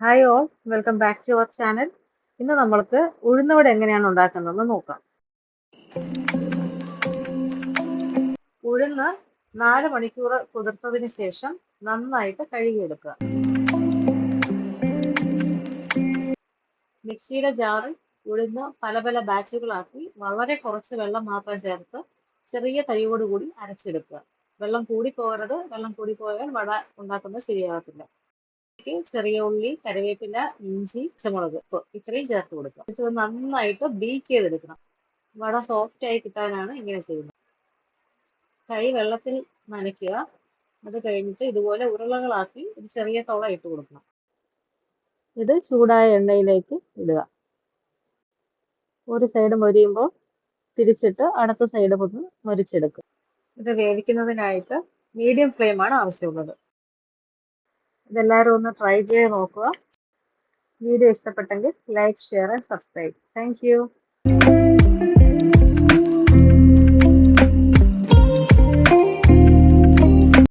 Hi all, welcome back to our channel. ഇന്ന് നമ്മൾക്ക് ഉഴുന്നുവട എങ്ങനെയാണ് ഉണ്ടാക്കുന്നതെന്ന് നോക്കാം. ഉഴുന്ന് 4 മണിക്കൂർ കുതിർത്തതിന് ശേഷം നന്നായിട്ട് കഴുകിയെടുക്കുക. മിക്സിയുടെ ജാറിൽ ഉഴുന്ന് പല പല ബാച്ചുകളാക്കി വളരെ കുറച്ച് വെള്ളം മാത്രം ചേർത്ത് ചെറിയ തരിയോടുകൂടി അരച്ചെടുക്കുക. വെള്ളം കൂടി പോകരുത്, വെള്ളം കൂടി പോയാൽ വട ഉണ്ടാക്കുന്നത് ശരിയാകത്തില്ല. ചെറിയ ഉള്ളി, കറിവേപ്പില, ഇഞ്ചി, പച്ചമുളക് ഇത്രയും ചേർത്ത് കൊടുക്കുക. ഇത് നന്നായിട്ട് ബീറ്റ് ചെയ്തെടുക്കണം. വട സോഫ്റ്റ് ആയി കിട്ടാനാണ് ഇങ്ങനെ ചെയ്യുന്നത്. കൈ വെള്ളത്തിൽ നനയ്ക്കുക. അത് കഴിഞ്ഞിട്ട് ഇതുപോലെ ഉരുളകളാക്കി ഒരു ചെറിയ തുള ഇട്ട് കൊടുക്കണം. ഇത് ചൂടായ എണ്ണയിലേക്ക് ഇടുക. ഒരു സൈഡ് മൊരിയുമ്പോൾ തിരിച്ചിട്ട് അടുത്ത സൈഡ് ഒന്ന് മൊരിച്ചെടുക്കുക. ഇത് വേവിക്കുന്നതിനായിട്ട് മീഡിയം ഫ്ലെയിമാണ് ആവശ്യമുള്ളത്. ഇതെല്ലാവരും ഒന്ന് ട്രൈ ചെയ്ത് നോക്കുക. വീഡിയോ ഇഷ്ടപ്പെട്ടെങ്കിൽ like, share and subscribe. Thank you.